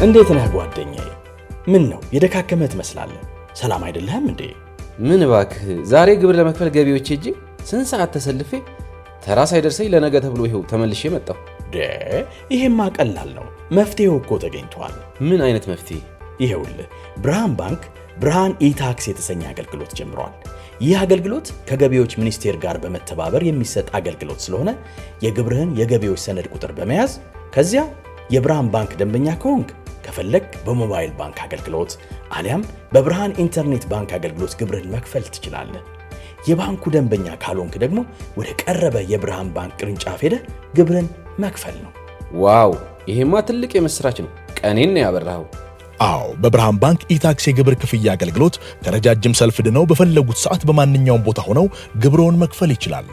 እንዴት ነህ ጓደኛዬ? ምን ነው የደካከመ ትመስላለህ? ሰላም አይደለህም እንዴ? ምን እባክህ፣ ዛሬ ግብር ለመክፈል ገቢዎች ሄጄ ስንት ሰዓት ተሰልፌ ተራ ሳይደርሰኝ ለነገ ተብሎ ይሄው ተመልሼ መጣሁ። ይሄማ ቀላል ነው፣ መፍትሄው እኮ ተገኝቷል። ምን አይነት መፍትሄ? ይሄውልህ ብርሃን ባንክ ብርሃን ኢታክስ የተሰኘ አገልግሎት ጀምሯል። ይህ አገልግሎት ከገቢዎች ሚኒስቴር ጋር በመተባበር የሚሰጥ አገልግሎት ስለሆነ የግብርህን የገቢዎች ሰነድ ቁጥር በመያዝ ከዚያ የብርሃን ባንክ ደንበኛ ከሆንክ ከፈለግ በሞባይል ባንክ አገልግሎት አሊያም በብርሃን ኢንተርኔት ባንክ አገልግሎት ግብርህን መክፈል ትችላለህ። የባንኩ ደንበኛ ካልሆንክ ደግሞ ወደ ቀረበ የብርሃን ባንክ ቅርንጫፍ ሄደህ ግብርህን መክፈል ነው። ዋው! ይሄማ ትልቅ የምስራች ነው። ቀኔን ነው ያበራኸው። አዎ፣ በብርሃን ባንክ ኢታክስ የግብር ክፍያ አገልግሎት ከረጃጅም ሰልፍ ድነው በፈለጉት ሰዓት በማንኛውም ቦታ ሆነው ግብርዎን መክፈል ይችላሉ።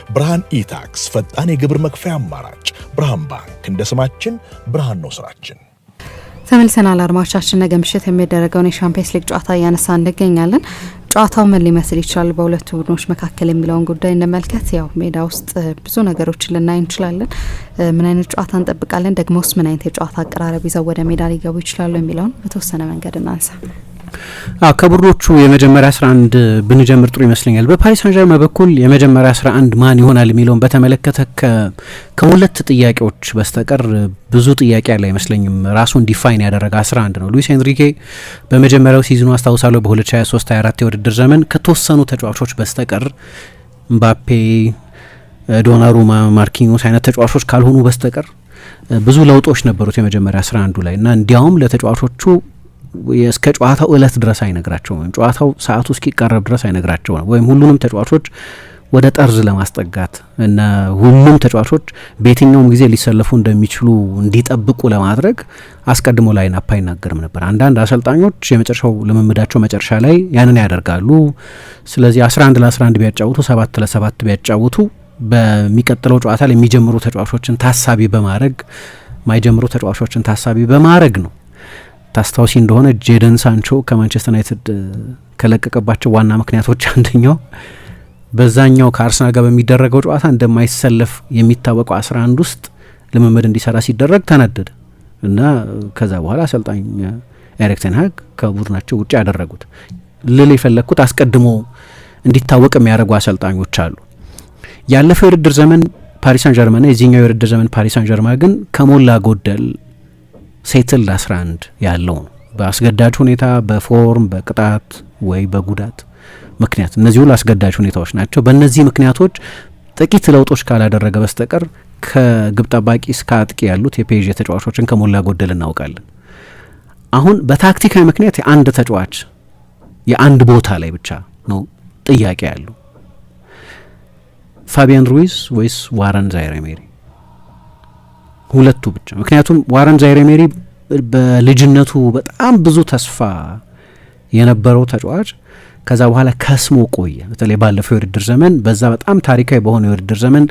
ብርሃን ኢታክስ ፈጣን የግብር መክፈያ አማራጭ። ብርሃን ባንክ፣ እንደ ስማችን ብርሃን ነው ስራችን። ተመልሰናል አድማጮቻችን። ነገ ምሽት የሚደረገውን የሻምፒየንስ ሊግ ጨዋታ እያነሳ እንገኛለን። ጨዋታው ምን ሊመስል ይችላል በሁለቱ ቡድኖች መካከል የሚለውን ጉዳይ እንመልከት። ያው ሜዳ ውስጥ ብዙ ነገሮችን ልናይ እንችላለን። ምን አይነት ጨዋታ እንጠብቃለን፣ ደግሞስ ምን አይነት የጨዋታ አቀራረብ ይዘው ወደ ሜዳ ሊገቡ ይችላሉ የሚለውን በተወሰነ መንገድ እናንሳ። ከቡድኖቹ የመጀመሪያ 11 ብንጀምር ጥሩ ይመስለኛል። በፓሪስ ሳን-ዠርመን በኩል የመጀመሪያ 11 ማን ይሆናል የሚለውን በተመለከተ ከሁለት ጥያቄዎች በስተቀር ብዙ ጥያቄ ያለ አይመስለኝም። ራሱን ዲፋይን ያደረገ 11 ነው። ሉዊስ ኤንሪኬ በመጀመሪያው ሲዝኑ አስታውሳለሁ በ2023-24 የውድድር ዘመን ከተወሰኑ ተጫዋቾች በስተቀር ምባፔ፣ ዶናሩማ፣ ማርኪኞስ አይነት ተጫዋቾች ካልሆኑ በስተቀር ብዙ ለውጦች ነበሩት የመጀመሪያ 11 ላይ እና እንዲያውም ለተጫዋቾቹ እስከ ጨዋታው እለት ድረስ አይነግራቸውም ወይም ጨዋታው ሰዓቱ እስኪቃረብ ድረስ አይነግራቸውም ወይም ሁሉንም ተጫዋቾች ወደ ጠርዝ ለማስጠጋት እና ሁሉም ተጫዋቾች በየትኛውም ጊዜ ሊሰለፉ እንደሚችሉ እንዲጠብቁ ለማድረግ አስቀድሞ ላይን አፕ አይናገርም ነበር። አንዳንድ አሰልጣኞች የመጨረሻው ልምምዳቸው መጨረሻ ላይ ያንን ያደርጋሉ። ስለዚህ 11 ለ11 ቢያጫውቱ 7 ለ7 ቢያጫውቱ በሚቀጥለው ጨዋታ ላይ የሚጀምሩ ተጫዋቾችን ታሳቢ በማድረግ ማይጀምሩ ተጫዋቾችን ታሳቢ በማድረግ ነው። ታስታውሲ እንደሆነ ጄደን ሳንቾ ከማንቸስተር ዩናይትድ ከለቀቀባቸው ዋና ምክንያቶች አንደኛው በዛኛው ከአርሰናል ጋር በሚደረገው ጨዋታ እንደማይሰለፍ የሚታወቀው 11 ውስጥ ልምምድ እንዲሰራ ሲደረግ ተናደደ እና ከዛ በኋላ አሰልጣኝ ኤሪክ ቴን ሃግ ከቡድናቸው ውጭ ያደረጉት። ልል የፈለግኩት አስቀድሞ እንዲታወቅ የሚያደርጉ አሰልጣኞች አሉ። ያለፈው የውድድር ዘመን ፓሪስ ሳን-ዠርመን የዚህኛው የውድድር ዘመን ፓሪስ ሳን-ዠርመን ግን ከሞላ ጎደል ሴትል 11 ያለው ነው። በአስገዳጅ ሁኔታ፣ በፎርም፣ በቅጣት ወይ በጉዳት ምክንያት እነዚህ ሁሉ አስገዳጅ ሁኔታዎች ናቸው። በእነዚህ ምክንያቶች ጥቂት ለውጦች ካላደረገ በስተቀር ከግብ ጠባቂ እስከ አጥቂ ያሉት የፔዥ ተጫዋቾችን ከሞላ ጎደል እናውቃለን። አሁን በታክቲካዊ ምክንያት የአንድ ተጫዋች የአንድ ቦታ ላይ ብቻ ነው ጥያቄ ያለው፣ ፋቢያን ሩይዝ ወይስ ዋረን ዛይሬ-ኤሜሪ? ሁለቱ ብቻ። ምክንያቱም ዋረን ዛይሬ-ኤሜሪ በልጅነቱ በጣም ብዙ ተስፋ የነበረው ተጫዋች ከዛ በኋላ ከስሞ ቆየ። በተለይ ባለፈው የውድድር ዘመን በዛ በጣም ታሪካዊ በሆነ የውድድር ዘመን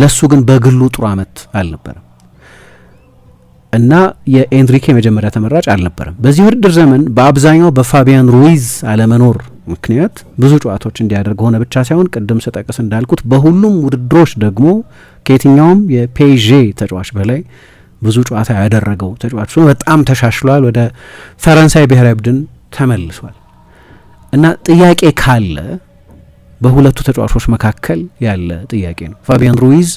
ለሱ ግን በግሉ ጥሩ አመት አልነበረም እና የኤንሪኬ መጀመሪያ ተመራጭ አልነበረም። በዚህ ውድድር ዘመን በአብዛኛው በፋቢያን ሩይዝ አለመኖር ምክንያት ብዙ ጨዋታዎች እንዲያደርግ ሆነ ብቻ ሳይሆን ቅድም ስጠቅስ እንዳልኩት በሁሉም ውድድሮች ደግሞ ከየትኛውም የፔዤ ተጫዋች በላይ ብዙ ጨዋታ ያደረገው ተጫዋች በጣም ተሻሽሏል። ወደ ፈረንሳይ ብሔራዊ ቡድን ተመልሷል እና ጥያቄ ካለ በሁለቱ ተጫዋቾች መካከል ያለ ጥያቄ ነው። ፋቢያን ሩይዝ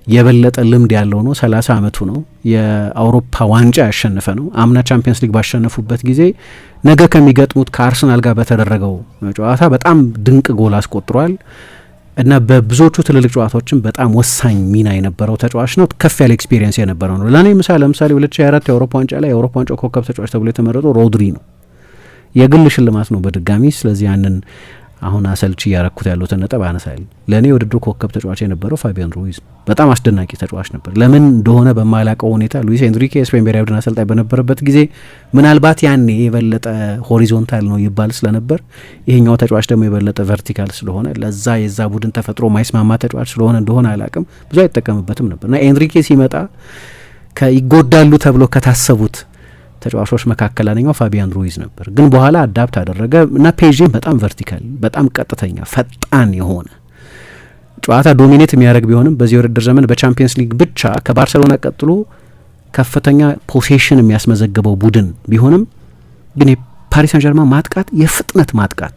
የበለጠ ልምድ ያለው ነው፣ 30 አመቱ ነው፣ የአውሮፓ ዋንጫ ያሸነፈ ነው። አምና ቻምፒየንስ ሊግ ባሸነፉበት ጊዜ ነገ ከሚገጥሙት ከአርሰናል ጋር በተደረገው ጨዋታ በጣም ድንቅ ጎል አስቆጥሯል እና በብዙዎቹ ትልልቅ ጨዋታዎችም በጣም ወሳኝ ሚና የነበረው ተጫዋች ነው። ከፍ ያለ ኤክስፒሪየንስ የነበረው ነው። ለምሳሌ 2024 የአውሮፓ ዋንጫ ላይ የአውሮፓ ዋንጫ ኮከብ ተጫዋች ተብሎ የተመረጠው ሮድሪ ነው። የግል ሽልማት ነው በድጋሚ። ስለዚህ ያንን አሁን አሰልቺ ያረኩት ያሉት ነጥብ አነሳል። ለኔ የውድድሩ ኮከብ ተጫዋች የነበረው ፋቢያን ሩይዝ በጣም አስደናቂ ተጫዋች ነበር። ለምን እንደሆነ በማላቀው ሁኔታ ሉዊስ ኤንሪኬ የስፔን ብሔራዊ ቡድን አሰልጣኝ በነበረበት ጊዜ ምናልባት ያኔ የበለጠ ሆሪዞንታል ነው ይባል ስለነበር ይሄኛው ተጫዋች ደግሞ የበለጠ ቨርቲካል ስለሆነ ለዛ የዛ ቡድን ተፈጥሮ ማይስማማ ተጫዋች ስለሆነ እንደሆነ አላቅም ብዙ አይጠቀምበትም ነበርና ኤንሪኬ ሲመጣ ይጎዳሉ ተብሎ ከታሰቡት ተጫዋቾች መካከል አንደኛው ፋቢያን ሩይዝ ነበር። ግን በኋላ አዳፕት አደረገ እና ፔዥ በጣም ቨርቲካል፣ በጣም ቀጥተኛ፣ ፈጣን የሆነ ጨዋታ ዶሚኔት የሚያደርግ ቢሆንም በዚህ ውድድር ዘመን በቻምፒየንስ ሊግ ብቻ ከባርሴሎና ቀጥሎ ከፍተኛ ፖሴሽን የሚያስመዘግበው ቡድን ቢሆንም ግን የፓሪስ ሳን ጀርማን ማጥቃት የፍጥነት ማጥቃት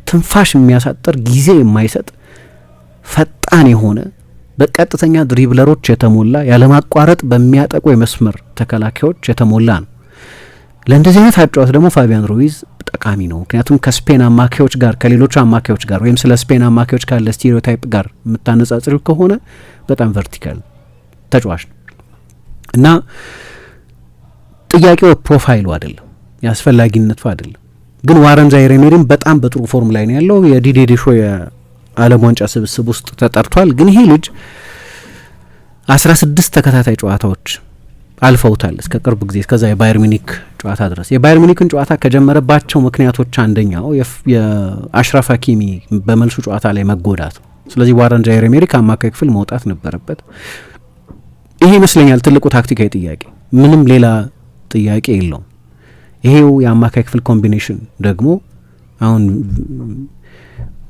ትንፋሽ የሚያሳጥር ጊዜ የማይሰጥ ፈጣን የሆነ በቀጥተኛ ድሪብለሮች የተሞላ ያለማቋረጥ በሚያጠቁ የመስመር ተከላካዮች የተሞላ ነው። ለእንደዚህ አይነት አጫዋት ደግሞ ፋቢያን ሩይዝ ጠቃሚ ነው። ምክንያቱም ከስፔን አማካዮች ጋር ከሌሎች አማካዮች ጋር ወይም ስለ ስፔን አማካዮች ካለ ስቴሪዮታይፕ ጋር የምታነጻጽሪው ከሆነ በጣም ቨርቲካል ተጫዋች ነው እና ጥያቄው ፕሮፋይሉ አይደለም የአስፈላጊነቱ አይደለም። ግን ዋረን ዛይሬ-ኤሜሪም በጣም በጥሩ ፎርም ላይ ነው ያለው። የዲዲዬ ዴሾ የዓለም ዋንጫ ስብስብ ውስጥ ተጠርቷል። ግን ይሄ ልጅ 16 ተከታታይ ጨዋታዎች አልፈውታል እስከ ቅርብ ጊዜ እስከዛ የባየር ሚኒክ ጨዋታ ድረስ። የባየር ሚኒክን ጨዋታ ከጀመረባቸው ምክንያቶች አንደኛው የአሽራፍ ሀኪሚ በመልሱ ጨዋታ ላይ መጎዳት ነው። ስለዚህ ዋረን ዛይሬ-ኤሜሪ ከአማካይ ክፍል መውጣት ነበረበት። ይሄ ይመስለኛል ትልቁ ታክቲካዊ ጥያቄ፣ ምንም ሌላ ጥያቄ የለውም። ይሄው የአማካይ ክፍል ኮምቢኔሽን ደግሞ አሁን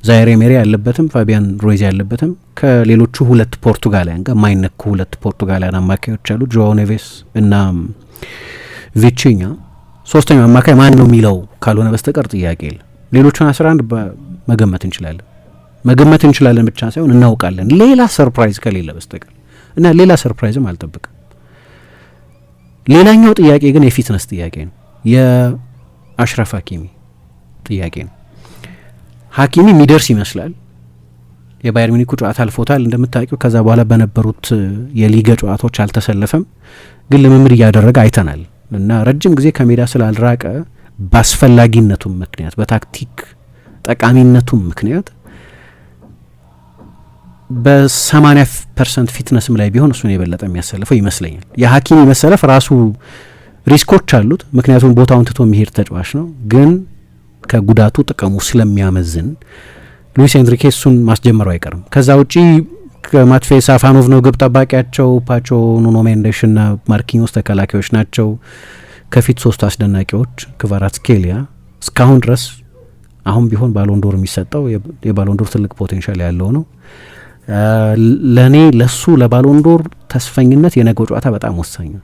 ዛይሬ-ኤሜሪ ያለበትም ፋቢያን ሩይዝ ያለበትም ከሌሎቹ ሁለት ፖርቱጋሊያን ጋር ማይነኩ ሁለት ፖርቱጋሊያን አማካዮች አሉ፣ ጆዋው ኔቬስ እና ቪቺኛ። ሶስተኛው አማካይ ማን ነው የሚለው ካልሆነ በስተቀር ጥያቄ የለም። ሌሎቹን 11 መገመት እንችላለን ብቻ ሳይሆን እናውቃለን፣ ሌላ ሰርፕራይዝ ከሌለ በስተቀር እና ሌላ ሰርፕራይዝም አልጠብቅም። ሌላኛው ጥያቄ ግን የፊትነስ ጥያቄ ነው፣ የአሽራፍ ሀኪሚ ጥያቄ ነው። ሀኪሚ የሚደርስ ይመስላል። የባየር ሚኒኩ ጨዋታ አልፎታል እንደምታውቂው። ከዛ በኋላ በነበሩት የሊጋ ጨዋታዎች አልተሰለፈም፣ ግን ልምምድ እያደረገ አይተናል እና ረጅም ጊዜ ከሜዳ ስላልራቀ በአስፈላጊነቱም ምክንያት በታክቲክ ጠቃሚነቱም ምክንያት በ80% ፊትነስም ላይ ቢሆን እሱን የበለጠ የሚያሰልፈው ይመስለኛል። የሀኪሚ መሰለፍ ራሱ ሪስኮች አሉት፣ ምክንያቱም ቦታውን ትቶ የሚሄድ ተጫዋች ነው። ግን ከጉዳቱ ጥቅሙ ስለሚያመዝን ሉዊስ ኤንሪኬ እሱን ማስጀመሩ አይቀርም። ከዛ ውጪ ከማትፌ ሳፋኖቭ ነው ግብ ጠባቂያቸው። ፓቾ፣ ኑኖ ሜንዴሽ እና ማርኪኞስ ተከላካዮች ናቸው። ከፊት 3 አስደናቂዎች ክቫራትስኬሊያ እስካሁን ድረስ አሁን ቢሆን ባሎንዶር የሚሰጠው የባሎንዶር ትልቅ ፖቴንሻል ያለው ነው። ለእኔ ለሱ ለባሎንዶር ተስፈኝነት የነገው ጨዋታ በጣም ወሳኝ ነው።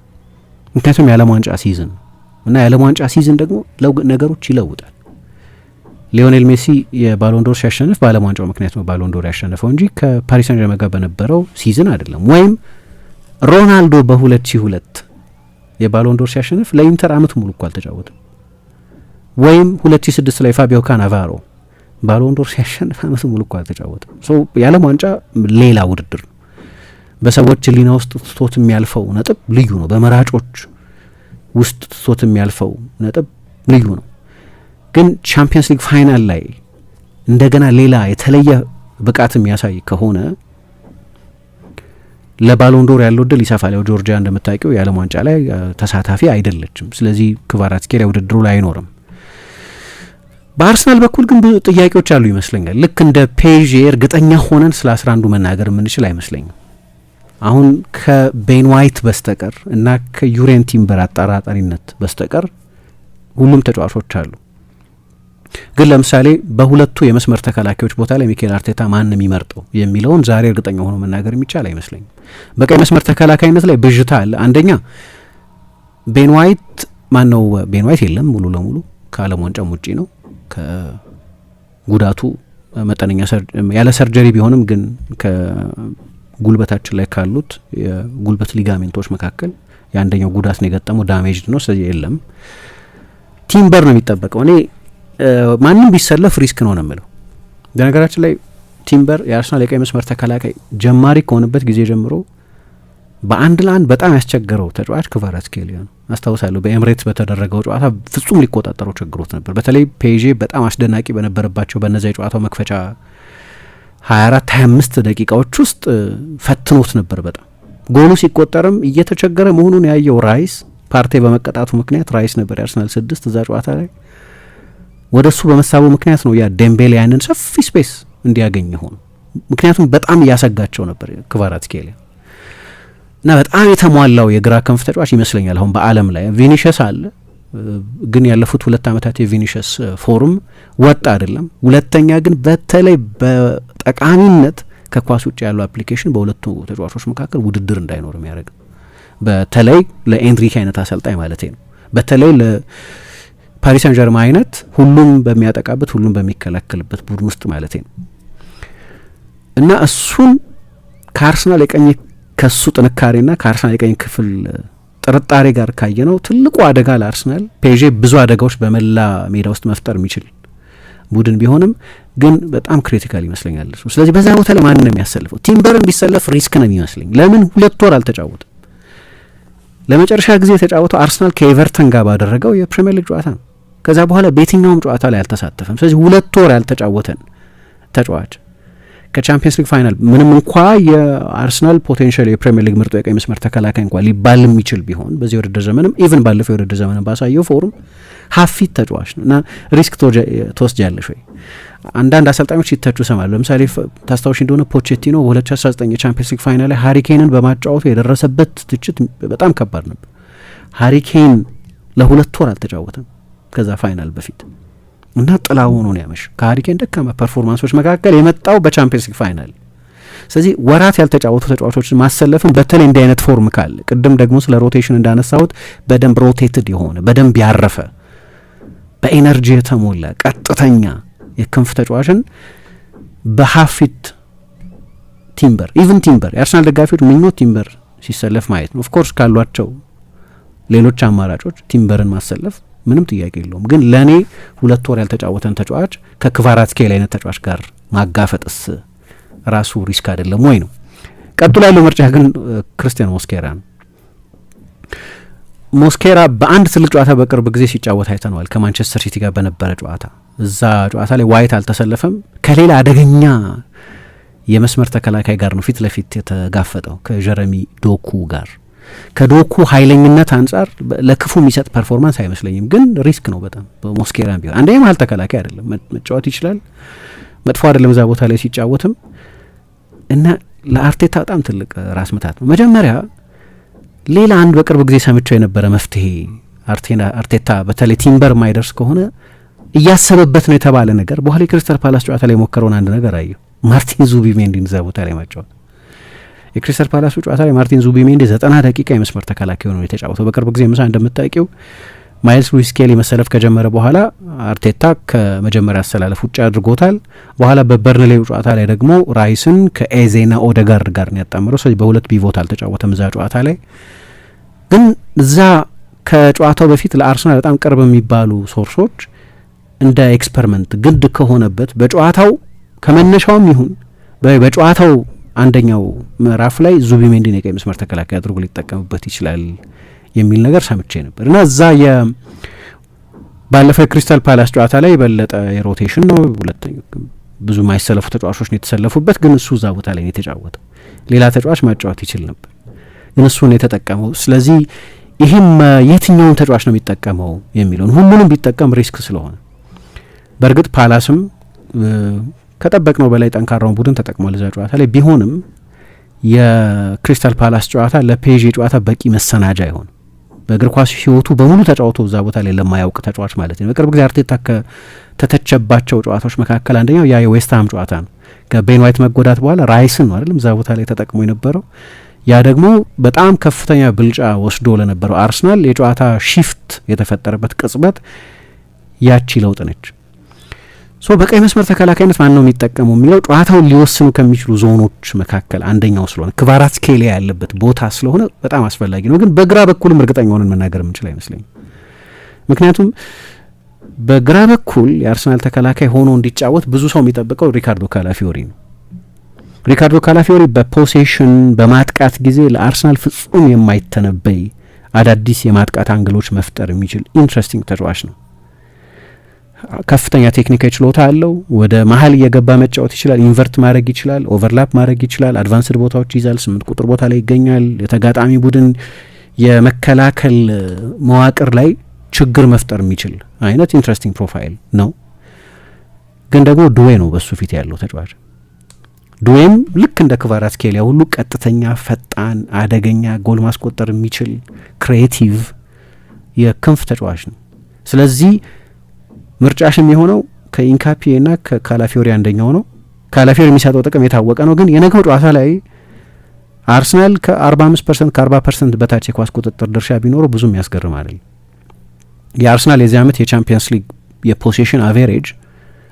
ምክንያቱም የዓለም ዋንጫ ሲዝን እና የዓለም ዋንጫ ሲዝን ደግሞ ነገሮች ይለውጣል። ሊዮኔል ሜሲ የባሎንዶር ሲያሸንፍ በዓለም ዋንጫው ምክንያት ነው ባሎንዶር ያሸነፈው እንጂ ከፓሪስ ሳን ጀርመን ጋር በነበረው ሲዝን አይደለም። ወይም ሮናልዶ በ2002 የባሎንዶር ሲያሸንፍ ለኢንተር አመት ሙሉ እኮ አልተጫወተም። ወይም 2006 ላይ ፋቢዮ ካናቫሮ ባሎንዶር ሲያሸንፍ አመት ሙሉ እኮ አልተጫወተም። የዓለም ዋንጫ ሌላ ውድድር ነው። በሰዎች ሕሊና ውስጥ ትቶት የሚያልፈው ነጥብ ልዩ ነው። በመራጮች ውስጥ ትቶት የሚያልፈው ነጥብ ልዩ ነው። ግን ቻምፒየንስ ሊግ ፋይናል ላይ እንደገና ሌላ የተለየ ብቃት የሚያሳይ ከሆነ ለባሎንዶር ያለው እድል ይሰፋል። ያው ጆርጂያ እንደምታውቂው የዓለም ዋንጫ ላይ ተሳታፊ አይደለችም። ስለዚህ ክቫራትስኬሊያ ውድድሩ ላይ አይኖርም። በአርሰናል በኩል ግን ብዙ ጥያቄዎች አሉ ይመስለኛል። ልክ እንደ ፔዤ እርግጠኛ ሆነን ስለ 11ዱ መናገር የምንችል አይመስለኝም። አሁን ከቤን ዋይት በስተቀር እና ከዩሬን ቲምበር አጠራጣሪነት በስተቀር ሁሉም ተጫዋቾች አሉ። ግን ለምሳሌ በሁለቱ የመስመር ተከላካዮች ቦታ ላይ ሚኬል አርቴታ ማን የሚመርጠው የሚለውን ዛሬ እርግጠኛ ሆኖ መናገር የሚቻል አይመስለኝም። በቀይ መስመር ተከላካይነት ላይ ብዥታ አለ። አንደኛ ቤን ዋይት ማነው? ቤን ዋይት የለም፣ ሙሉ ለሙሉ ከዓለም ዋንጫም ውጪ ነው። ከጉዳቱ መጠነኛ ያለ ሰርጀሪ ቢሆንም ግን ከጉልበታችን ላይ ካሉት የጉልበት ሊጋሜንቶች መካከል የአንደኛው ጉዳት ነው የገጠመው፣ ዳሜጅድ ነው። ስለዚህ የለም። ቲምበር ነው የሚጠበቀው። እኔ ማንም ቢሰለፍ ሪስክ ነው የምለው። በነገራችን ላይ ቲምበር የአርሰናል የቀይ መስመር ተከላካይ ጀማሪ ከሆነበት ጊዜ ጀምሮ በአንድ ለአንድ በጣም ያስቸገረው ተጫዋች ክቫራትስኬሊያ ነው። አስታውሳለሁ በኤምሬትስ በተደረገው ጨዋታ ፍጹም ሊቆጣጠረው ቸግሮት ነበር። በተለይ ፔዤ በጣም አስደናቂ በነበረባቸው በነዚያ የጨዋታው መክፈቻ 24-25 ደቂቃዎች ውስጥ ፈትኖት ነበር። በጣም ጎሉ ሲቆጠርም እየተቸገረ መሆኑን ያየው ራይስ፣ ፓርቴ በመቀጣቱ ምክንያት ራይስ ነበር የአርሰናል 6 እዛ ጨዋታ ላይ ወደ እሱ በመሳቡ ምክንያት ነው ያ ዴምቤሌ ያንን ሰፊ ስፔስ እንዲያገኝ ሆኑ። ምክንያቱም በጣም እያሰጋቸው ነበር ክቫራትስኬሊያ እና በጣም የተሟላው የግራ ክንፍ ተጫዋች ይመስለኛል። አሁን በዓለም ላይ ቪኒሸስ አለ፣ ግን ያለፉት 2 ዓመታት የቪኒሸስ ፎርም ወጥ አይደለም። ሁለተኛ ግን በተለይ በጠቃሚነት ከኳስ ውጭ ያለው አፕሊኬሽን በሁለቱ ተጫዋቾች መካከል ውድድር እንዳይኖር የሚያደርግ በተለይ ለኤንሪክ አይነት አሰልጣኝ ማለት ነው። በተለይ ለፓሪስ ሳን ጀርማ አይነት ሁሉም በሚያጠቃበት ሁሉም በሚከላከልበት ቡድን ውስጥ ማለት ነው እና እሱን ከአርሰናል የቀኝ ከሱ ጥንካሬና ከአርሰናል የቀኝ ክፍል ጥርጣሬ ጋር ካየ ነው ትልቁ አደጋ ለአርሰናል ፔዤ ብዙ አደጋዎች በመላ ሜዳ ውስጥ መፍጠር የሚችል ቡድን ቢሆንም ግን በጣም ክሪቲካል ይመስለኛል እሱ። ስለዚህ በዛ ቦታ ላይ ማንን ነው የሚያሰልፈው? ቲምበርን ቢሰለፍ ሪስክ ነው የሚመስለኝ። ለምን 2 ወር አልተጫወተም? ለመጨረሻ ጊዜ የተጫወተው አርሰናል ከኤቨርተን ጋር ባደረገው የፕሪሚየር ሊግ ጨዋታ ነው። ከዛ በኋላ በየትኛውም ጨዋታ ላይ አልተሳተፈም። ስለዚህ 2 ወር ያልተጫወተን ተጫዋች ከቻምፒየንስ ሊግ ፋይናል ምንም እንኳ የአርሰናል ፖቴንሻል የፕሪሚየር ሊግ ምርጡ የቀኝ መስመር ተከላካይ እንኳ ሊባል የሚችል ቢሆን በዚህ ውድድር ዘመንም ኢቭን ባለፈው የውድድር ዘመንም ባሳየው ፎርም ሀፊት ተጫዋች ነው እና ሪስክ ትወስጃለሽ ወይ? አንዳንድ አሰልጣኞች ሲተቹ ሰማለሁ። ለምሳሌ ታስታውሽ እንደሆነ ፖቼቲኖ በ2019 የቻምፒየንስ ሊግ ፋይናል ላይ ሃሪኬንን በማጫወቱ የደረሰበት ትችት በጣም ከባድ ነበር። ሃሪኬን ለ2 ወር አልተጫወተም ከዛ ፋይናል በፊት እና ጥላ ሆኖ ነው ያመሽ። ከሃሪኬን ደካማ ፐርፎርማንሶች መካከል የመጣው በቻምፒየንስ ሊግ ፋይናል። ስለዚህ ወራት ያልተጫወቱ ተጫዋቾችን ማሰለፍን በተለይ እንዲህ አይነት ፎርም ካለ ቅድም ደግሞ ስለ ሮቴሽን እንዳነሳሁት በደንብ ሮቴትድ የሆነ በደንብ ያረፈ በኤነርጂ የተሞላ ቀጥተኛ የክንፍ ተጫዋችን በሀፊት ቲምበር ኢቭን ቲምበር የአርሰናል ደጋፊዎች ምኞት ቲምበር ሲሰለፍ ማየት ነው። ኦፍኮርስ ካሏቸው ሌሎች አማራጮች ቲምበርን ማሰለፍ ምንም ጥያቄ የለውም። ግን ለእኔ 2 ወር ያልተጫወተን ተጫዋች ከክቫራትስኬሊያ አይነት ተጫዋች ጋር ማጋፈጥስ ራሱ ሪስክ አይደለም ወይ ነው። ቀጥሎ ያለው ምርጫ ግን ክርስቲያን ሞስኬራ ነው። ሞስኬራ በአንድ ትልቅ ጨዋታ በቅርብ ጊዜ ሲጫወት አይተነዋል። ከማንቸስተር ሲቲ ጋር በነበረ ጨዋታ እዛ ጨዋታ ላይ ዋይት አልተሰለፈም። ከሌላ አደገኛ የመስመር ተከላካይ ጋር ነው ፊት ለፊት የተጋፈጠው ከጀረሚ ዶኩ ጋር። ከዶኩ ኃይለኝነት አንጻር ለክፉ የሚሰጥ ፐርፎርማንስ አይመስለኝም፣ ግን ሪስክ ነው በጣም በሞስኬራም ቢሆን። አንደኛ መሀል ተከላካይ አይደለም፣ መጫወት ይችላል፣ መጥፎ አይደለም እዛ ቦታ ላይ ሲጫወትም እና ለአርቴታ በጣም ትልቅ ራስ ምታት ነው። መጀመሪያ ሌላ አንድ በቅርብ ጊዜ ሰምቸው የነበረ መፍትሄ አርቴታ በተለይ ቲምበር ማይደርስ ከሆነ እያሰበበት ነው የተባለ ነገር በኋላ የክሪስታል ፓላስ ጨዋታ ላይ የሞከረውን አንድ ነገር አየሁ። ማርቲን ዙቢሜንዲን እዛ ቦታ ላይ ማጫወት። የክሪስታል ፓላሱ ጨዋታ ላይ ማርቲን ዙቢሜንዲ 90 ደቂቃ የመስመር ተከላካይ ሆኖ የተጫወተው። በቅርብ ጊዜ ምሳ እንደምታውቂው ማይልስ ሉዊስ ስኬሊ መሰለፍ ከጀመረ በኋላ አርቴታ ከመጀመሪያ አሰላለፍ ውጭ አድርጎታል። በኋላ በበርንሌው ጨዋታ ላይ ደግሞ ራይስን ከኤዜና ኦደጋርድ ጋር ነው ያጣመረው። ስለዚህ በሁለት ቢቮት አልተጫወተም እዛ ጨዋታ ላይ። ግን እዛ ከጨዋታው በፊት ለአርሰናል በጣም ቅርብ የሚባሉ ሶርሶች እንደ ኤክስፐሪመንት ግድ ከሆነበት በጨዋታው ከመነሻውም ይሁን በጨዋታው አንደኛው ምዕራፍ ላይ ዙቢሜንዲን የቀኝ መስመር ተከላካይ አድርጎ ሊጠቀምበት ይችላል የሚል ነገር ሰምቼ ነበር እና እዛ ባለፈው የክሪስታል ፓላስ ጨዋታ ላይ የበለጠ የሮቴሽን ነው። ሁለተኛ ብዙ ማይሰለፉ ተጫዋቾች ነው የተሰለፉበት፣ ግን እሱ እዛ ቦታ ላይ ነው የተጫወተው። ሌላ ተጫዋች ማጫወት ይችል ነበር፣ ግን እሱ ነው የተጠቀመው። ስለዚህ ይህም የትኛውን ተጫዋች ነው የሚጠቀመው የሚለውን ሁሉንም ቢጠቀም ሪስክ ስለሆነ በእርግጥ ፓላስም ከጠበቅነው በላይ ጠንካራውን ቡድን ተጠቅሟል እዛ ጨዋታ ላይ። ቢሆንም የክሪስታል ፓላስ ጨዋታ ለፔዤ ጨዋታ በቂ መሰናጃ አይሆንም። በእግር ኳስ ሕይወቱ በሙሉ ተጫውቶ እዛ ቦታ ላይ ለማያውቅ ተጫዋች ማለት ነው። በቅርብ ጊዜ አርቴታ ከተተቸባቸው ጨዋታዎች መካከል አንደኛው ያ የዌስትሃም ጨዋታ ነው። ከቤን ዋይት መጎዳት በኋላ ራይስን ነው አይደለም እዛ ቦታ ላይ ተጠቅሞ የነበረው። ያ ደግሞ በጣም ከፍተኛ ብልጫ ወስዶ ለነበረው አርሰናል የጨዋታ ሺፍት የተፈጠረበት ቅጽበት ያቺ ለውጥ ነች። በቀይ መስመር ተከላካይነት ማን ነው የሚጠቀመው የሚለው ጨዋታውን ሊወስኑ ከሚችሉ ዞኖች መካከል አንደኛው ስለሆነ ክቫራትስኬሊያ ያለበት ቦታ ስለሆነ በጣም አስፈላጊ ነው። ግን በግራ በኩልም እርግጠኛ ሆነን መናገር የምንችል አይመስለኝም። ምክንያቱም በግራ በኩል የአርሰናል ተከላካይ ሆኖ እንዲጫወት ብዙ ሰው የሚጠብቀው ሪካርዶ ካላፊዮሪ ነው። ሪካርዶ ካላፊዮሪ በፖሴሽን በማጥቃት ጊዜ ለአርሰናል ፍጹም የማይተነበይ አዳዲስ የማጥቃት አንግሎች መፍጠር የሚችል ኢንትረስቲንግ ተጫዋች ነው። ከፍተኛ ቴክኒካዊ ችሎታ አለው። ወደ መሀል እየገባ መጫወት ይችላል። ኢንቨርት ማድረግ ይችላል። ኦቨርላፕ ማድረግ ይችላል። አድቫንስድ ቦታዎች ይዛል። 8 ቁጥር ቦታ ላይ ይገኛል። የተጋጣሚ ቡድን የመከላከል መዋቅር ላይ ችግር መፍጠር የሚችል አይነት ኢንትረስቲንግ ፕሮፋይል ነው። ግን ደግሞ ዱዌ ነው በሱ ፊት ያለው ተጫዋች። ዱዌም ልክ እንደ ክቫራትስኬሊያ ሁሉ ቀጥተኛ፣ ፈጣን፣ አደገኛ፣ ጎል ማስቆጠር የሚችል ክሬቲቭ የክንፍ ተጫዋች ነው። ስለዚህ ምርጫሽ የሚሆነው ከኢንካፒዬና ከካላፊዮሪ አንደኛው ነው። ካላፊዮሪ የሚሰጠው ጥቅም የታወቀ ነው። ግን የነገው ጨዋታ ላይ አርሰናል ከ45% ከ40% በታች የኳስ ቁጥጥር ድርሻ ቢኖረው ብዙም ያስገርም አይደል። የአርሰናል የዚህ ዓመት የቻምፒየንስ ሊግ የፖሴሽን አቬሬጅ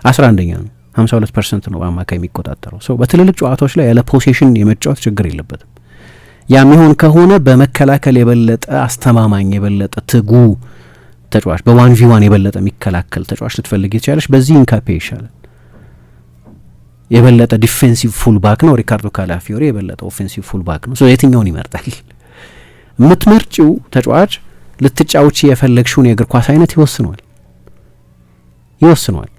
11ኛ ነው። 52% ነው በአማካይ የሚቆጣጠረው ሰው። በትልልቅ ጨዋታዎች ላይ ያለ ፖሴሽን የመጫወት ችግር የለበትም። ያ የሚሆን ከሆነ በመከላከል የበለጠ አስተማማኝ የበለጠ ትጉ ተጫዋች በ1v1 የበለጠ የሚከላከል ተጫዋች ልትፈልግ ይችላለች። በዚህ ኢንካፔ ይሻላል። የበለጠ ዲፌንሲቭ ፉል ባክ ነው ሪካርዶ ካላፊዮሪ፣ የበለጠ ኦፌንሲቭ ፉል ባክ ነው። የትኛውን ይመርጣል? የምትመርጪው ተጫዋች ልትጫውቺ የፈለግሽውን የእግር ኳስ አይነት ይወስነዋል።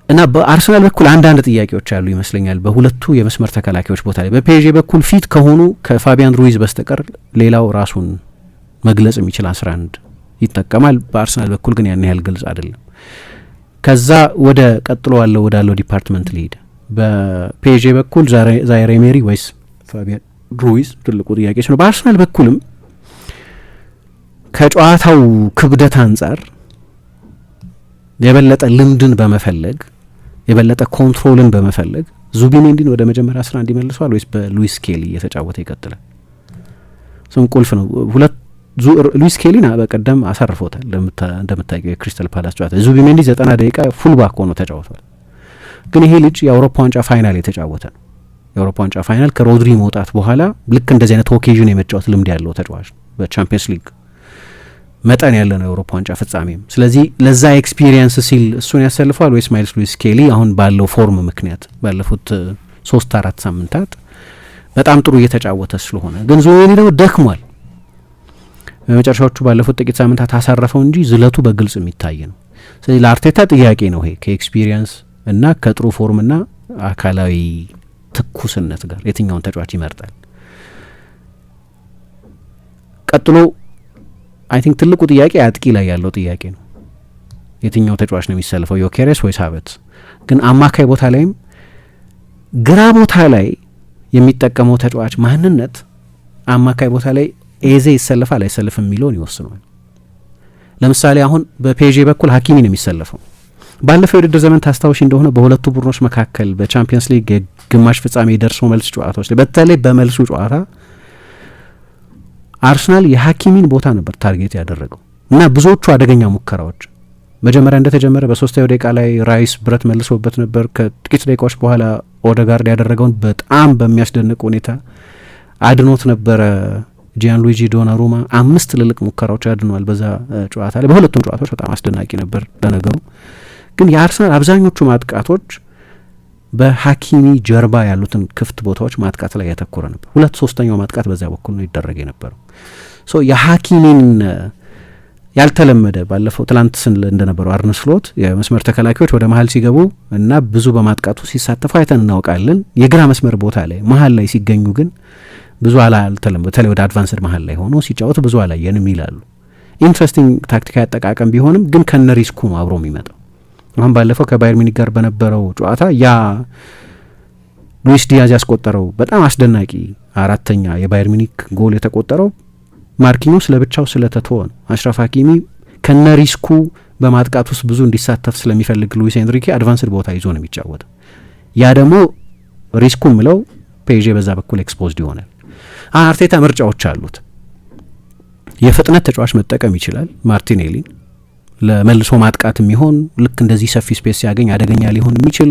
እና በአርሰናል በኩል አንዳንድ ጥያቄዎች አሉ ይመስለኛል በሁለቱ የመስመር ተከላካዮች ቦታ ላይ። በፔዤ በኩል ፊት ከሆኑ ከፋቢያን ሩይዝ በስተቀር ሌላው ራሱን መግለጽ የሚችል 11 ይጠቀማል። በአርሰናል በኩል ግን ያን ያህል ግልጽ አይደለም። ከዛ ወደ ቀጥሎ ወዳለው ዲፓርትመንት ሊሄድ በፔዤ በኩል ዛይሬ ኤሜሪ ወይስ ፋቢያን ሩይዝ ትልቁ ጥያቄ ነው። በአርሰናል በኩልም ከጨዋታው ክብደት አንጻር የበለጠ ልምድን በመፈለግ የበለጠ ኮንትሮልን በመፈለግ ዙቢሜንዲን ወደ መጀመሪያ 11 ይመልሰዋል ወይስ በሉዊስ ኬሊ እየተጫወተ ይቀጥላል? እሱም ቁልፍ ነው። ሉዊስ ኬሊን በቀደም አሳርፎታል እንደምታውቂው የክሪስታል ፓላስ ጨዋታ። ዙቢሜንዲ 90 ደቂቃ ፉል ባክ ሆኖ ተጫውቷል። ግን ይሄ ልጅ የአውሮፓ ዋንጫ ፋይናል የተጫወተ ነው። የአውሮፓ ዋንጫ ፋይናል ከሮድሪ መውጣት በኋላ ልክ እንደዚህ አይነት ኦኬዥን የመጫወት ልምድ ያለው ተጫዋች ነው። በቻምፒየንስ ሊግ መጠን ያለ ነው የአውሮፓ ዋንጫ ፍጻሜም። ስለዚህ ለዛ ኤክስፒሪየንስ ሲል እሱን ያሰልፈዋል ወይስ ማይልስ ሉዊስ ኬሊ አሁን ባለው ፎርም ምክንያት ባለፉት 3-4 ሳምንታት በጣም ጥሩ እየተጫወተ ስለሆነ፣ ግን ዙቢሜንዲ ደግሞ ደክሟል። በመጨረሻዎቹ ባለፉት ጥቂት ሳምንታት አሳረፈው እንጂ ዝለቱ በግልጽ የሚታይ ነው። ስለዚህ ለአርቴታ ጥያቄ ነው ይሄ ከኤክስፒሪየንስ እና ከጥሩ ፎርምና አካላዊ ትኩስነት ጋር የትኛውን ተጫዋች ይመርጣል? ቀጥሎ አይ ቲንክ ትልቁ ጥያቄ አጥቂ ላይ ያለው ጥያቄ ነው። የትኛው ተጫዋች ነው የሚሰልፈው ዮኬሬስ ወይስ ሃቨርትዝ? ግን አማካይ ቦታ ላይም ግራ ቦታ ላይ የሚጠቀመው ተጫዋች ማንነት አማካይ ቦታ ላይ ኤዜ ይሰልፋል አይሰልፍም የሚለውን ይወስነዋል። ለምሳሌ አሁን በፔዤ በኩል ሀኪሚ ነው የሚሰለፈው። ባለፈው የውድድር ዘመን ታስታውሽ እንደሆነ በሁለቱ ቡድኖች መካከል በቻምፒየንስ ሊግ የግማሽ ፍጻሜ ደርሶ መልስ ጨዋታዎች ላይ በተለይ በመልሱ ጨዋታ አርሰናል የሀኪሚን ቦታ ነበር ታርጌት ያደረገው እና ብዙዎቹ አደገኛ ሙከራዎች መጀመሪያ እንደተጀመረ በሶስተኛው ደቂቃ ላይ ራይስ ብረት መልሶበት ነበር። ከጥቂት ደቂቃዎች በኋላ ኦደጋርድ ያደረገውን በጣም በሚያስደንቅ ሁኔታ አድኖት ነበረ። ጂያን ሉዊጂ ዶናሩማ 5 ትልልቅ ሙከራዎች አድኗል በዛ ጨዋታ ላይ። በሁለቱም ጨዋታዎች በጣም አስደናቂ ነበር ለነገሩ። ግን የአርሰናል አብዛኞቹ ማጥቃቶች በሀኪሚ ጀርባ ያሉትን ክፍት ቦታዎች ማጥቃት ላይ ያተኮረ ነበር። 2/3 ማጥቃት በዚያ በኩል ነው ይደረግ የነበረው። ሶ የሀኪሚን ያልተለመደ ባለፈው ትላንት ስንል እንደነበረው አርነ ስሎት የመስመር ተከላካዮች ወደ መሀል ሲገቡ እና ብዙ በማጥቃቱ ሲሳተፉ አይተን እናውቃለን። የግራ መስመር ቦታ ላይ መሀል ላይ ሲገኙ ግን ብዙ አልተለመደ። በተለይ ወደ አድቫንስድ መሀል ላይ ሆኖ ሲጫወቱ ብዙ አላየንም ይላሉ። ኢንትረስቲንግ ታክቲካዊ አጠቃቀም ቢሆንም ግን ከነ ሪስኩ ነው አብሮ የሚመጣው። አሁን ባለፈው ከባየር ሚኒክ ጋር በነበረው ጨዋታ ያ ሉዊስ ዲያዝ ያስቆጠረው በጣም አስደናቂ 4ኛ የባየር ሚኒክ ጎል የተቆጠረው ማርኪኞስ ለብቻው ስለተተወ ነው። አሽራፍ ሀኪሚ ከነ ሪስኩ በማጥቃት ውስጥ ብዙ እንዲሳተፍ ስለሚፈልግ ሉዊስ ኤንሪኬ አድቫንስድ ቦታ ይዞ ነው የሚጫወተው። ያ ደግሞ ሪስኩ ምለው ፔዤ በዛ በኩል ኤክስፖዝድ ይሆናል። አርቴታ ምርጫዎች አሉት። የፍጥነት ተጫዋች መጠቀም ይችላል። ማርቲኔሊን ለመልሶ ማጥቃት የሚሆን ልክ እንደዚህ ሰፊ ስፔስ ሲያገኝ አደገኛ ሊሆን የሚችል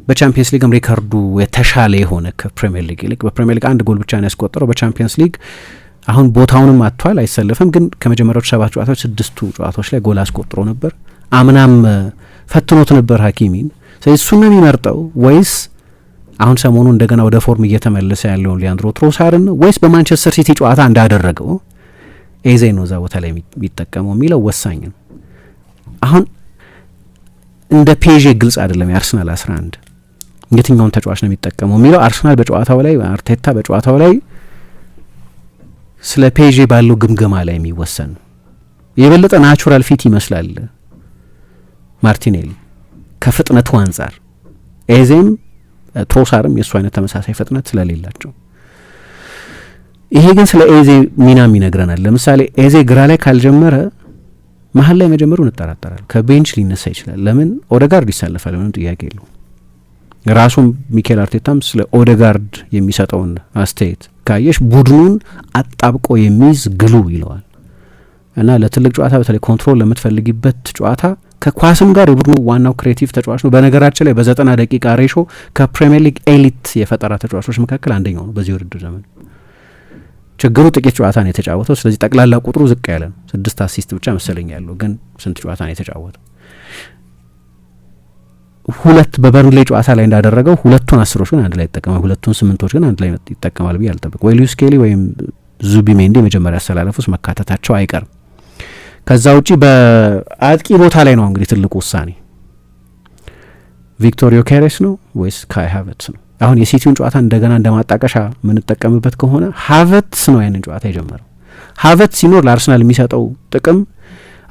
በቻምፒየንስ ሊግም ሪካርዱ የተሻለ የሆነ ከፕሪሚየር ሊግ ይልቅ በፕሪሚየር ሊግ 1 ጎል ብቻ ነው ያስቆጠረው። በቻምፒየንስ ሊግ አሁን ቦታውንም አጥቷል፣ አይሰለፍም። ግን ከመጀመሪያዎቹ 7 ጨዋታዎች 6ቱ ጨዋታዎች ላይ ጎል አስቆጥሮ ነበር። አምናም ፈትኖት ነበር ሀኪሚን። ስለዚህ እሱን ነው የሚመርጠው ወይስ አሁን ሰሞኑ እንደገና ወደ ፎርም እየተመለሰ ያለውን ሊያንድሮ ትሮሳርን ነው ወይስ በማንቸስተር ሲቲ ጨዋታ እንዳደረገው ኤዜ ነው እዛ ቦታ ላይ የሚጠቀመው የሚለው ወሳኝ ነው። አሁን እንደ ፔዤ ግልጽ አይደለም የአርሰናል 11 የትኛውን ተጫዋች ነው የሚጠቀመው የሚለው። አርሰናል በጨዋታው ላይ አርቴታ በጨዋታው ላይ ስለ ፔዤ ባለው ግምገማ ላይ የሚወሰን ነው። የበለጠ ናቹራል ፊት ይመስላል ማርቲኔሊ ከፍጥነቱ አንጻር፣ ኤዜም ትሮሳርም የእሱ አይነት ተመሳሳይ ፍጥነት ስለሌላቸው። ይሄ ግን ስለ ኤዜ ሚናም ይነግረናል። ለምሳሌ ኤዜ ግራ ላይ ካልጀመረ መሀል ላይ መጀመሩ እንጠራጠራል። ከቤንች ሊነሳ ይችላል። ለምን ኦደጋርድ ይሳለፋል፣ ምንም ጥያቄ የለው። ራሱም ሚኬል አርቴታም ስለ ኦዴጋርድ የሚሰጠውን አስተያየት ካየሽ ቡድኑን አጣብቆ የሚይዝ ግሉ ይለዋል እና ለትልቅ ጨዋታ በተለይ ኮንትሮል ለምትፈልጊበት ጨዋታ ከኳስም ጋር የቡድኑ ዋናው ክሬቲቭ ተጫዋች ነው። በነገራችን ላይ በ90 ደቂቃ ሬሾ ከፕሪሚየር ሊግ ኤሊት የፈጠራ ተጫዋቾች መካከል አንደኛው ነው በዚህ ውድድር ዘመን። ችግሩ ጥቂት ጨዋታ ነው የተጫወተው፣ ስለዚህ ጠቅላላ ቁጥሩ ዝቅ ያለ ነው። 6 አሲስት ብቻ መሰለኝ ያለው፣ ግን ስንት ጨዋታ ነው የተጫወተው? 2 በበርንሌ ጨዋታ ላይ እንዳደረገው 2ቱን 10ዎች ግን አንድ ላይ ይጠቀማል፣ 2ቱን 8ዎች ግን አንድ ላይ ይጠቀማል ብዬ አልጠብቅም። ወይ ሉዊስ ኬሊ ወይም ዙቢሜንዲ መጀመሪያ አሰላለፍ ውስጥ መካተታቸው አይቀርም። ከዛ ውጪ በአጥቂ ቦታ ላይ ነው እንግዲህ ትልቁ ውሳኔ ቪክቶር ዮኬሬስ ነው ወይስ ካይ ሃቨርትዝ ነው? አሁን የሲቲውን ጨዋታ እንደገና እንደማጣቀሻ የምንጠቀምበት ከሆነ ሃቨርትዝ ነው ያንን ጨዋታ የጀመረው። ሃቨርትዝ ሲኖር ለአርሰናል የሚሰጠው ጥቅም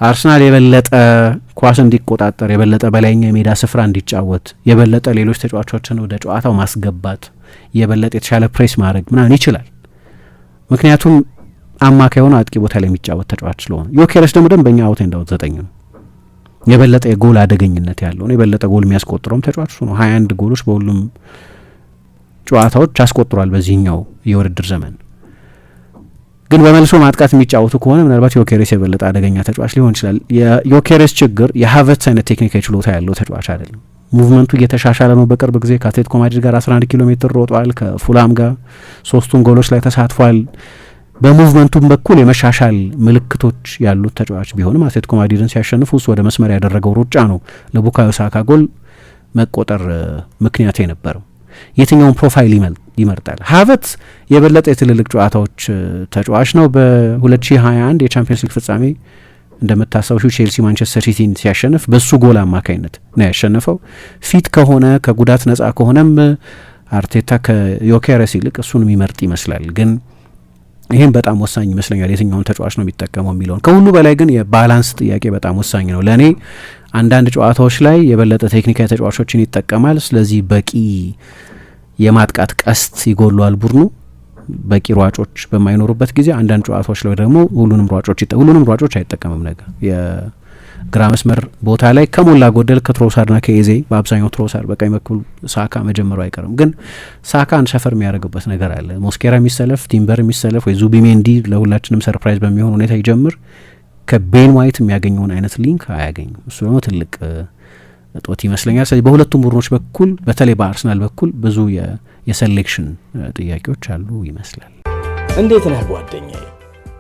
አርሰናል የበለጠ ኳስ እንዲቆጣጠር፣ የበለጠ በላይኛ የሜዳ ስፍራ እንዲጫወት፣ የበለጠ ሌሎች ተጫዋቾችን ወደ ጨዋታው ማስገባት፣ የበለጠ የተሻለ ፕሬስ ማድረግ ምናምን ይችላል። ምክንያቱም አማካይ የሆነ አጥቂ ቦታ ላይ የሚጫወት ተጫዋች ስለሆነ። ዮኬሬስ ደግሞ ደንበኛ አውት ኤንድ አውት 9 ነው። የበለጠ የጎል አደገኝነት ያለው ነው። የበለጠ ጎል የሚያስቆጥረውም ተጫዋች እሱ ነው። 21 ጎሎች በሁሉም ጨዋታዎች አስቆጥሯል በዚህኛው የውድድር ዘመን። ግን በመልሶ ማጥቃት የሚጫወቱ ከሆነ ምናልባት ዮኬሬስ የበለጠ አደገኛ ተጫዋች ሊሆን ይችላል። የዮኬሬስ ችግር የሃቨርትዝ አይነት ቴክኒካዊ ችሎታ ያለው ተጫዋች አይደለም። ሙቭመንቱ እየተሻሻለ ነው። በቅርብ ጊዜ ከአትሌቲኮ ማድሪድ ጋር 11 ኪሎ ሜትር ሮጧል። ከፉላም ጋር 3ቱን ጎሎች ላይ ተሳትፏል። በሙቭመንቱም በኩል የመሻሻል ምልክቶች ያሉት ተጫዋች ቢሆንም አትሌቲኮ ማድሪድን ሲያሸንፉ እሱ ወደ መስመር ያደረገው ሩጫ ነው ለቡካዮ ሳካ ጎል መቆጠር ምክንያት የነበረው። የትኛውን ፕሮፋይል ይመርጣል? ሃቨርትዝ የበለጠ የትልልቅ ጨዋታዎች ተጫዋች ነው። በ2021 የቻምፒየንስ ሊግ ፍጻሜ እንደምታስታውሹ ቼልሲ ማንቸስተር ሲቲን ሲያሸንፍ በሱ ጎል አማካኝነት ነው ያሸነፈው። ፊት ከሆነ ከጉዳት ነጻ ከሆነም አርቴታ ከዮኬሬስ ይልቅ እሱን የሚመርጥ ይመስላል። ግን ይህም በጣም ወሳኝ ይመስለኛል፣ የትኛውን ተጫዋች ነው የሚጠቀመው የሚለውን። ከሁሉ በላይ ግን የባላንስ ጥያቄ በጣም ወሳኝ ነው ለእኔ። አንዳንድ ጨዋታዎች ላይ የበለጠ ቴክኒካዊ ተጫዋቾችን ይጠቀማል። ስለዚህ በቂ የማጥቃት ቀስት ይጎሏል ቡድኑ በቂ ሯጮች በማይኖሩበት ጊዜ። አንዳንድ ጨዋታዎች ላይ ደግሞ ሁሉንም ሯጮች አይጠቀምም። ነገር የግራ መስመር ቦታ ላይ ከሞላ ጎደል ከትሮሳርና ከኤዜ በአብዛኛው ትሮሳር በቀኝ በኩል ሳካ መጀመሩ አይቀርም። ግን ሳካን ሰፈር የሚያደርግበት ነገር አለ። ሞስኬራ የሚሰለፍ ቲምበር የሚሰለፍ ወይ ዙቢሜንዲ ለሁላችንም ሰርፕራይዝ በሚሆን ሁኔታ ይጀምር ከቤን ዋይት የሚያገኘውን አይነት ሊንክ አያገኝም። እሱ ደግሞ ትልቅ እጦት ይመስለኛል። ስለዚህ በሁለቱም ቡድኖች በኩል በተለይ በአርሰናል በኩል ብዙ የሴሌክሽን ጥያቄዎች አሉ ይመስላል። እንዴት ነህ ጓደኛዬ?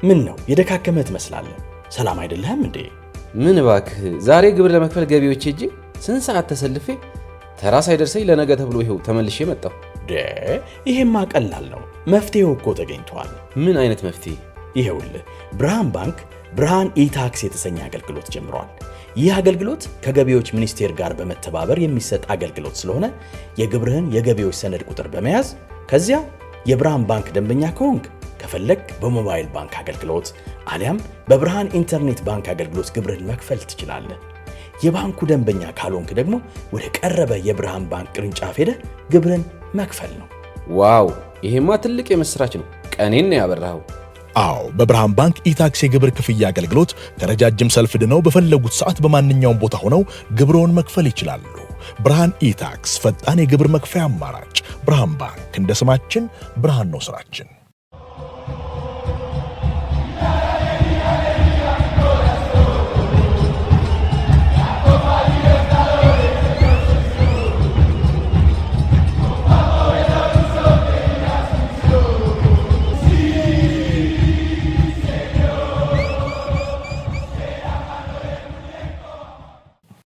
ምን ነው የደካከመ ትመስላለህ። ሰላም አይደለህም እንዴ? ምን እባክህ፣ ዛሬ ግብር ለመክፈል ገቢዎች ሄጄ ስንት ሰዓት ተሰልፌ ተራ ሳይደርሰኝ ለነገ ተብሎ ይኸው ተመልሼ መጣሁ። ይሄማ ቀላል ነው፣ መፍትሄው እኮ ተገኝቷል። ምን አይነት መፍትሄ? ይኸውልህ ብርሃን ባንክ ብርሃን ኢታክስ የተሰኘ አገልግሎት ጀምሯል። ይህ አገልግሎት ከገቢዎች ሚኒስቴር ጋር በመተባበር የሚሰጥ አገልግሎት ስለሆነ የግብርህን የገቢዎች ሰነድ ቁጥር በመያዝ ከዚያ የብርሃን ባንክ ደንበኛ ከሆንክ ከፈለግ በሞባይል ባንክ አገልግሎት አሊያም በብርሃን ኢንተርኔት ባንክ አገልግሎት ግብርህን መክፈል ትችላለህ። የባንኩ ደንበኛ ካልሆንክ ደግሞ ወደ ቀረበ የብርሃን ባንክ ቅርንጫፍ ሄደህ ግብርህን መክፈል ነው። ዋው! ይሄማ ትልቅ የምስራች ነው። ቀኔን ነው ያበራኸው። አዎ በብርሃን ባንክ ኢታክስ የግብር ክፍያ አገልግሎት ከረጃጅም ሰልፍ ድነው በፈለጉት ሰዓት በማንኛውም ቦታ ሆነው ግብርዎን መክፈል ይችላሉ። ብርሃን ኢታክስ ፈጣን የግብር መክፈያ አማራጭ። ብርሃን ባንክ እንደ ስማችን ብርሃን ነው ስራችን።